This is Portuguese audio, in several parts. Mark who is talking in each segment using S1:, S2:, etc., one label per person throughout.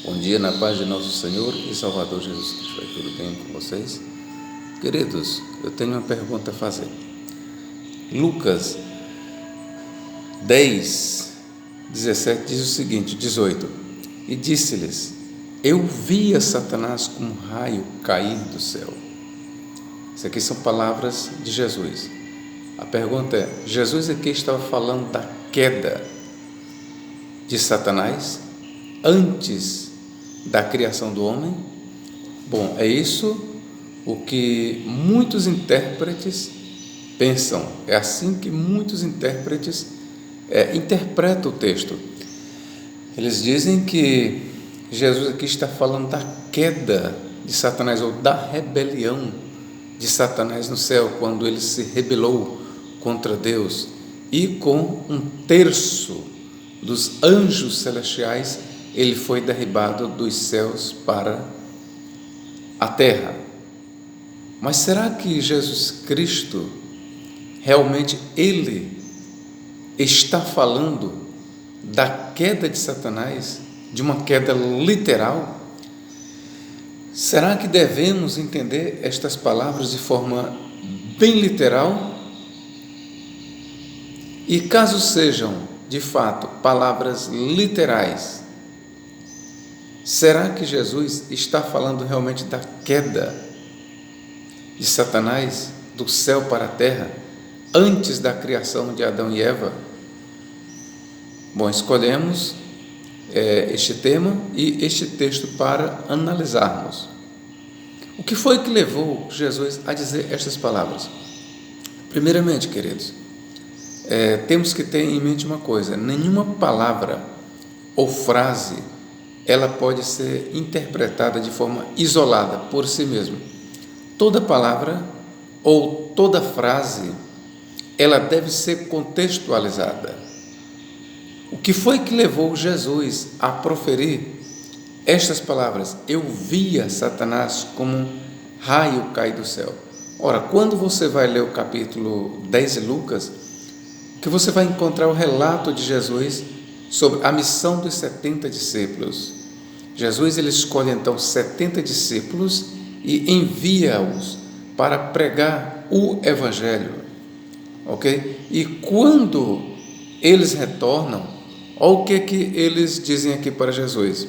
S1: Bom dia, na paz de nosso Senhor e Salvador Jesus Cristo. Vai tudo bem com vocês? Queridos, eu tenho uma pergunta a fazer. Lucas 10, 17 diz o seguinte, 18: E disse-lhes: Eu via Satanás como um raio cair do céu. Isso aqui são palavras de Jesus. A pergunta é: Jesus aqui estava falando da queda de Satanás antes da criação do homem? Bom, é isso o que muitos intérpretes pensam, é assim que muitos intérpretes interpretam o texto. Eles dizem que Jesus aqui está falando da queda de Satanás, ou da rebelião de Satanás no céu, quando ele se rebelou contra Deus, e com 1/3 dos anjos celestiais ele foi derribado dos céus para a terra. Mas será que Jesus Cristo realmente ele está falando da queda de Satanás, de uma queda literal? Será que devemos entender estas palavras de forma bem literal? E caso sejam, de fato, palavras literais, será que Jesus está falando realmente da queda de Satanás do céu para a terra, antes da criação de Adão e Eva? Bom, escolhemos este tema e este texto para analisarmos. O que foi que levou Jesus a dizer estas palavras? Primeiramente, queridos, temos que ter em mente uma coisa: nenhuma palavra ou frase ela pode ser interpretada de forma isolada por si mesma. Toda palavra ou toda frase ela deve ser contextualizada. O que foi que levou Jesus a proferir estas palavras? Eu via Satanás como um raio cair do céu. Ora, quando você vai ler o capítulo 10 de Lucas, que você vai encontrar o relato de Jesus sobre a missão dos 70 discípulos. Jesus ele escolhe então 70 discípulos e envia-os para pregar o Evangelho, ok? E quando eles retornam, olha o que eles dizem aqui para Jesus.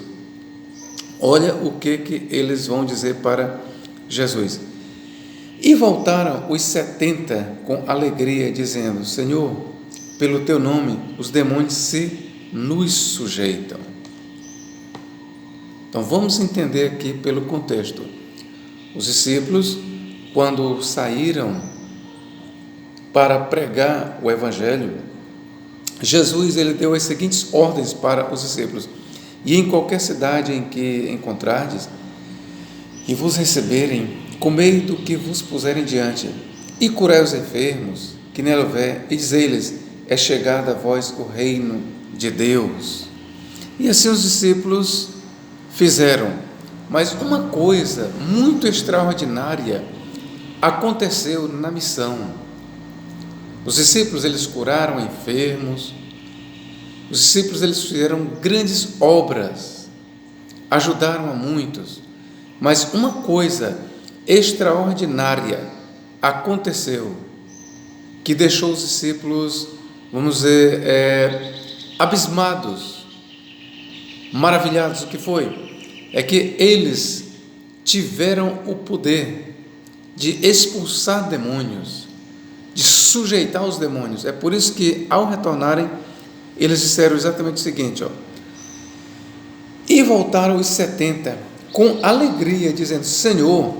S1: Olha o que eles vão dizer para Jesus. E voltaram os 70 com alegria, dizendo: Senhor, pelo teu nome os demônios nos sujeitam. Então vamos entender aqui pelo contexto. Os discípulos, quando saíram para pregar o Evangelho, Jesus ele deu as seguintes ordens para os discípulos: E em qualquer cidade em que encontrardes e vos receberem, comei do que vos puserem diante, e curai os enfermos que nela houver, e dizei-lhes: é chegado a vós o reino de Deus. E assim os discípulos fizeram. Mas uma coisa muito extraordinária aconteceu na missão. Os discípulos eles curaram enfermos, os discípulos eles fizeram grandes obras, ajudaram a muitos, mas uma coisa extraordinária aconteceu que deixou os discípulos, vamos dizer, abismados, maravilhados. O que foi? É que eles tiveram o poder de expulsar demônios, de sujeitar os demônios. É por isso que, ao retornarem, eles disseram exatamente o seguinte, E voltaram os 70 com alegria, dizendo: Senhor,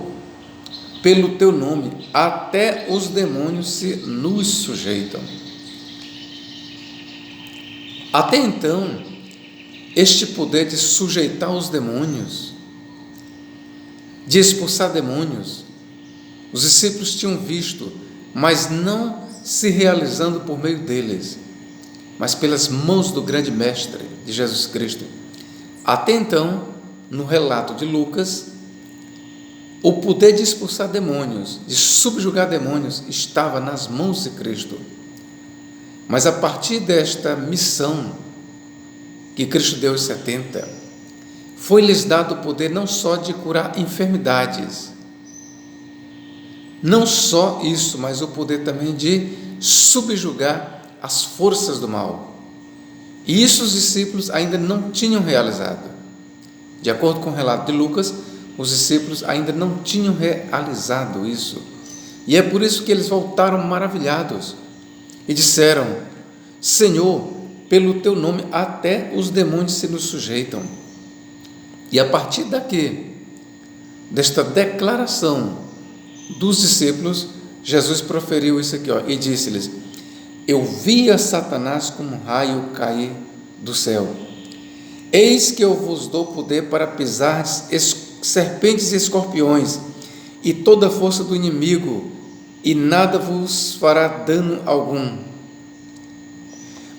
S1: pelo teu nome até os demônios nos sujeitam. Até então, este poder de sujeitar os demônios, de expulsar demônios, os discípulos tinham visto, mas não se realizando por meio deles, mas pelas mãos do grande mestre de Jesus Cristo. Até então, no relato de Lucas, o poder de expulsar demônios, de subjugar demônios, estava nas mãos de Cristo. Mas a partir desta missão que Cristo deu aos 70, foi-lhes dado o poder não só de curar enfermidades, não só isso, mas o poder também de subjugar as forças do mal. E isso os discípulos ainda não tinham realizado. De acordo com o relato de Lucas, os discípulos ainda não tinham realizado isso. E é por isso que eles voltaram maravilhados e disseram: Senhor, pelo teu nome até os demônios se nos sujeitam. E a partir daqui, desta declaração dos discípulos, Jesus proferiu isso aqui, e disse-lhes: eu via Satanás como um raio cair do céu. Eis que eu vos dou poder para pisar serpentes e escorpiões e toda a força do inimigo, e nada vos fará dano algum.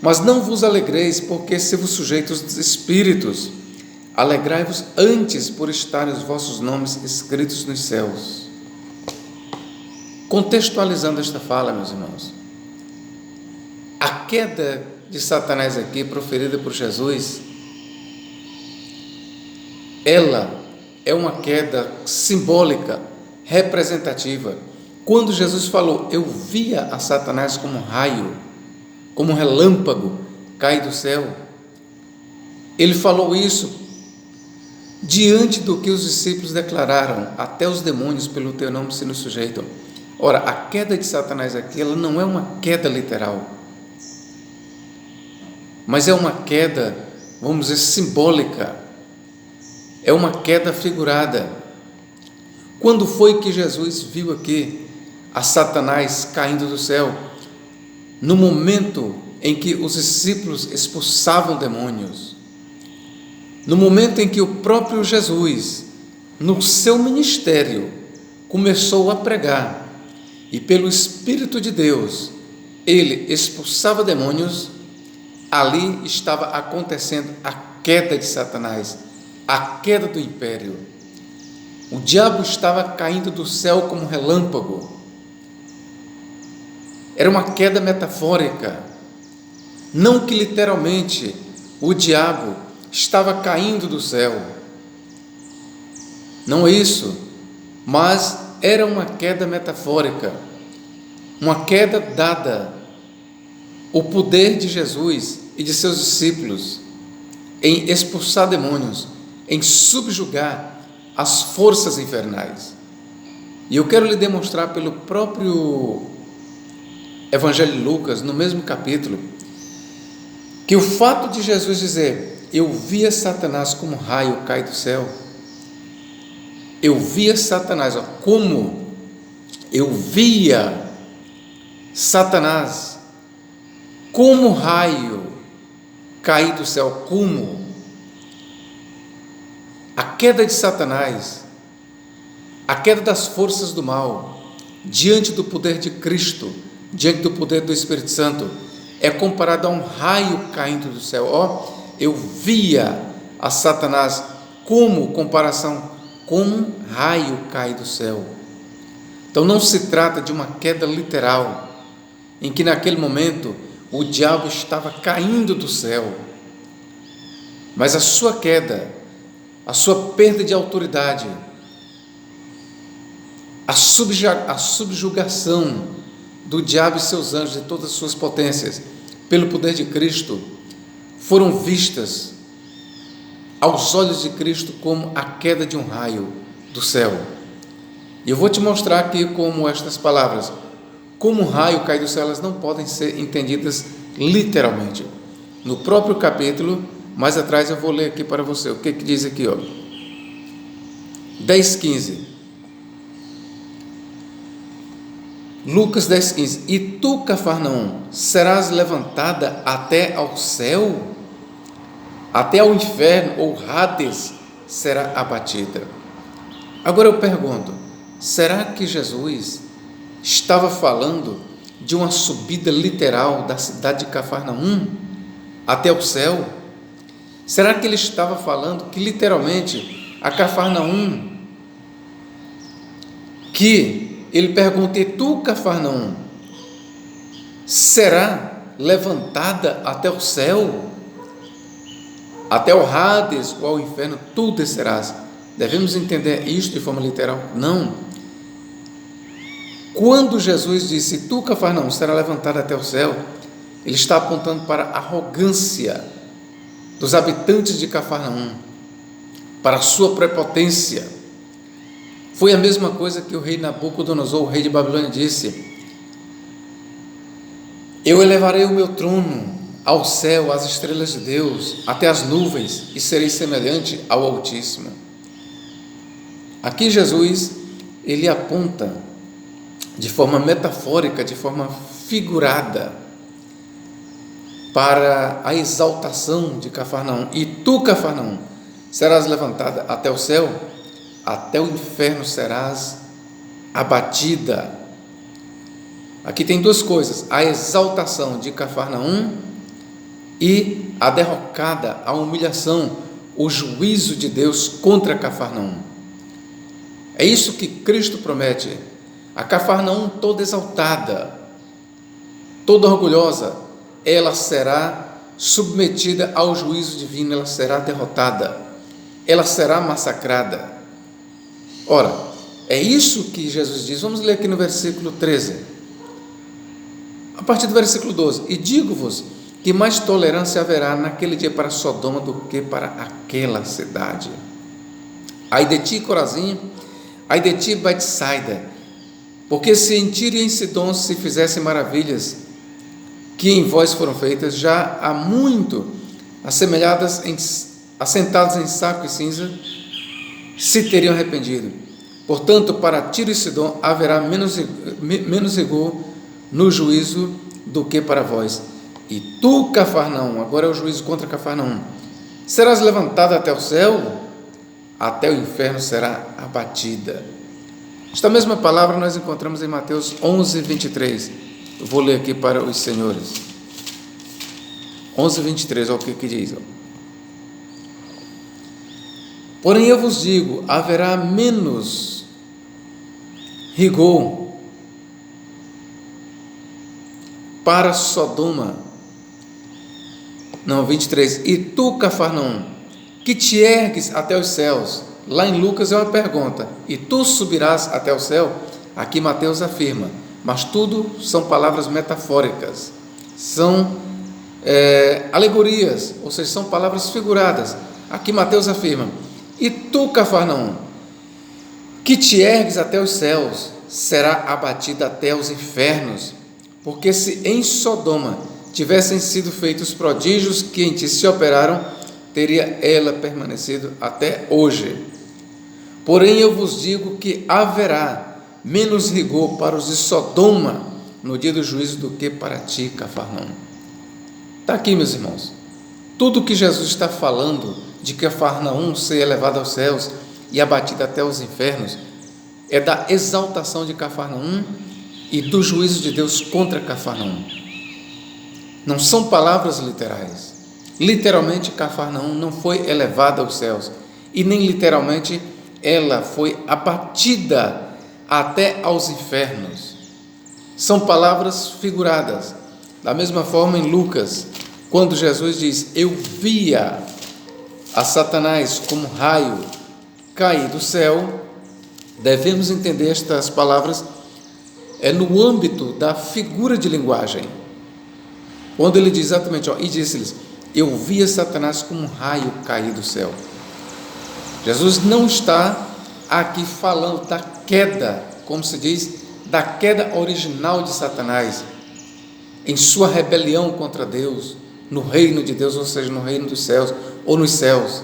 S1: Mas não vos alegreis, porque se vos sujeitos os espíritos, alegrai-vos antes por estarem os vossos nomes escritos nos céus. Contextualizando esta fala, meus irmãos, a queda de Satanás aqui, proferida por Jesus, ela é uma queda simbólica, representativa. Quando Jesus falou: eu via a Satanás como um raio, como um relâmpago cair do céu, ele falou isso diante do que os discípulos declararam: até os demônios pelo teu nome se nos sujeitam. Ora, a queda de Satanás aqui, ela não é uma queda literal, mas é uma queda, vamos dizer, simbólica, é uma queda figurada. Quando foi que Jesus viu aqui a Satanás caindo do céu? No momento em que os discípulos expulsavam demônios, no momento em que o próprio Jesus, no seu ministério, começou a pregar, e pelo Espírito de Deus, ele expulsava demônios, ali estava acontecendo a queda de Satanás, a queda do império. O diabo estava caindo do céu como um relâmpago. Era uma queda metafórica, não que literalmente o diabo estava caindo do céu, não é isso, mas era uma queda metafórica, uma queda dada o poder de Jesus e de seus discípulos em expulsar demônios, em subjugar as forças infernais. E eu quero lhe demonstrar pelo próprio Evangelho de Lucas, no mesmo capítulo, que o fato de Jesus dizer: eu via Satanás como um raio cair do céu, eu via Satanás, como eu via Satanás como raio cair do céu, como a queda de Satanás, a queda das forças do mal, diante do poder de Cristo, diante do poder do Espírito Santo, é comparado a um raio caindo do céu. Eu via a Satanás como comparação, como um raio cai do céu. Então não se trata de uma queda literal, em que naquele momento o diabo estava caindo do céu, mas a sua queda, a sua perda de autoridade, a subjugação do diabo e seus anjos e todas as suas potências pelo poder de Cristo, foram vistas aos olhos de Cristo como a queda de um raio do céu. E eu vou te mostrar aqui como estas palavras, como um raio cai do céu, elas não podem ser entendidas literalmente. No próprio capítulo, mais atrás, eu vou ler aqui para você. O que diz aqui? 10:15. Lucas 10:15. E tu, Cafarnaum, serás levantada até ao céu? Até ao inferno, ou Hades, será abatida. Agora eu pergunto, será que Jesus estava falando de uma subida literal da cidade de Cafarnaum até o céu? Será que ele estava falando que literalmente a Cafarnaum, que ele pergunta: e tu, Cafarnaum, será levantada até o céu? até o Hades ou ao inferno tu descerás. Devemos entender isto de forma literal? Não. Quando Jesus disse, tu, Cafarnaum, será levantado até o céu, ele está apontando para a arrogância dos habitantes de Cafarnaum, para a sua prepotência. Foi a mesma coisa que o rei Nabucodonosor, o rei de Babilônia, disse: eu elevarei o meu trono ao céu, às estrelas de Deus, até as nuvens, e serei semelhante ao Altíssimo. Aqui Jesus, ele aponta de forma metafórica, de forma figurada, para a exaltação de Cafarnaum. E tu, Cafarnaum, serás levantada até o céu, até o inferno serás abatida. Aqui tem duas coisas: a exaltação de Cafarnaum e a derrocada, a humilhação, o juízo de Deus contra Cafarnaum. É isso que Cristo promete. A Cafarnaum toda exaltada, toda orgulhosa, ela será submetida ao juízo divino, ela será derrotada, ela será massacrada. Ora, é isso que Jesus diz. Vamos ler aqui no versículo 13, a partir do versículo 12: e digo-vos que mais tolerância haverá naquele dia para Sodoma do que para aquela cidade. Ai de ti, Corazim, ai de ti, Betsaida, porque se em Tiro e em Sidom se fizessem maravilhas que em vós foram feitas, já há muito assemelhadas, assentados em saco e cinza, se teriam arrependido. Portanto, para Tiro e Sidom haverá menos rigor no juízo do que para vós. E tu, Cafarnaum, agora é o juízo contra Cafarnaum, serás levantado até o céu, até o inferno será abatida. Esta mesma palavra nós encontramos em Mateus 11, 23. Eu vou ler aqui para os senhores. 11, 23, olha o que diz. Porém eu vos digo, haverá menos rigor para Sodoma. Não, 23. E tu, Cafarnaum, que te ergues até os céus. Lá em Lucas é uma pergunta: e tu subirás até o céu? Aqui Mateus afirma, mas tudo são palavras metafóricas, são alegorias, ou seja, são palavras figuradas. Aqui Mateus afirma: e tu, Cafarnaum, que te ergues até os céus, será abatida até os infernos, porque se em Sodoma tivessem sido feitos prodígios que em ti se operaram, teria ela permanecido até hoje. Porém eu vos digo que haverá menos rigor para os de Sodoma no dia do juízo do que para ti, Cafarnaum. Está aqui, meus irmãos, tudo que Jesus está falando de Cafarnaum ser elevado aos céus e abatida até os infernos é da exaltação de Cafarnaum e do juízo de Deus contra Cafarnaum. Não são palavras literais. Literalmente, Cafarnaum não foi elevada aos céus e nem literalmente ela foi abatida até aos infernos. São palavras figuradas. Da mesma forma, em Lucas, quando Jesus diz: eu via a Satanás como raio cair do céu, devemos entender estas palavras no âmbito da figura de linguagem. Quando ele diz exatamente, e disse-lhes: eu via Satanás como um raio cair do céu. Jesus não está aqui falando da queda, como se diz, da queda original de Satanás, em sua rebelião contra Deus, no reino de Deus, ou seja, no reino dos céus, ou nos céus.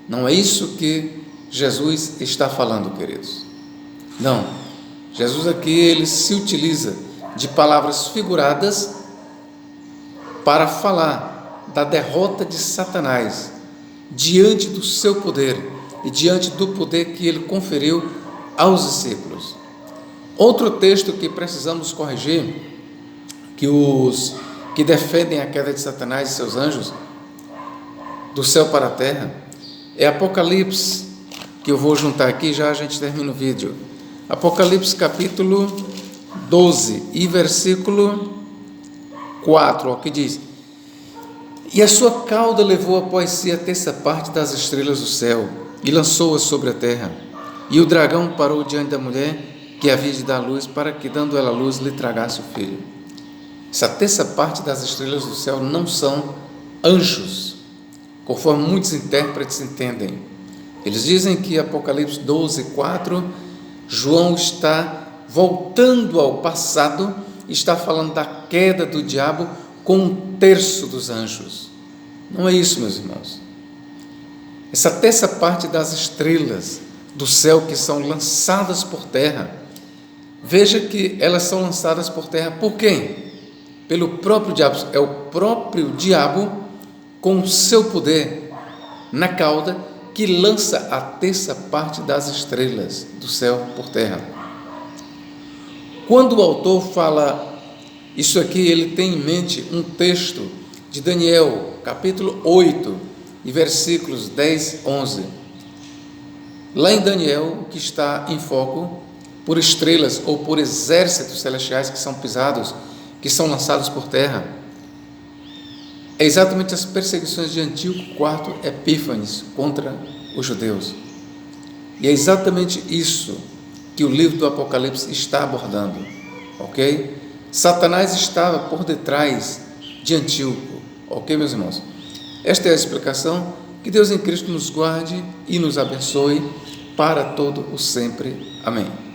S1: Não é isso que Jesus está falando, queridos. Não. Jesus aqui, ele se utiliza de palavras figuradas para falar da derrota de Satanás diante do seu poder e diante do poder que ele conferiu aos discípulos. Outro texto que precisamos corrigir, que os que defendem a queda de Satanás e seus anjos do céu para a terra, é Apocalipse, que eu vou juntar aqui, já a gente termina o vídeo. Apocalipse capítulo 12 e versículo 4, ó, que diz: E a sua cauda levou após si a terça parte das estrelas do céu e lançou-as sobre a terra. E o dragão parou diante da mulher que havia de dar luz, para que, dando ela luz, lhe tragasse o filho. Essa terça parte das estrelas do céu não são anjos, conforme muitos intérpretes entendem. Eles dizem que Apocalipse 12:4, João está voltando ao passado, está falando da queda do diabo com 1/3 dos anjos. Não é isso, meus irmãos. Essa terça parte das estrelas do céu que são lançadas por terra, veja que elas são lançadas por terra por quem? Pelo próprio diabo. É o próprio diabo com o seu poder na cauda que lança a terça parte das estrelas do céu por terra. Quando o autor fala isso aqui, ele tem em mente um texto de Daniel, capítulo 8, e versículos 10, 11. Lá em Daniel, o que está em foco por estrelas ou por exércitos celestiais que são pisados, que são lançados por terra, é exatamente as perseguições de Antíoco IV Epífanes contra os judeus. E é exatamente isso que o livro do Apocalipse está abordando, ok? Satanás estava por detrás de Antíoco, ok, meus irmãos? Esta é a explicação. Que Deus em Cristo nos guarde e nos abençoe para todo o sempre. Amém.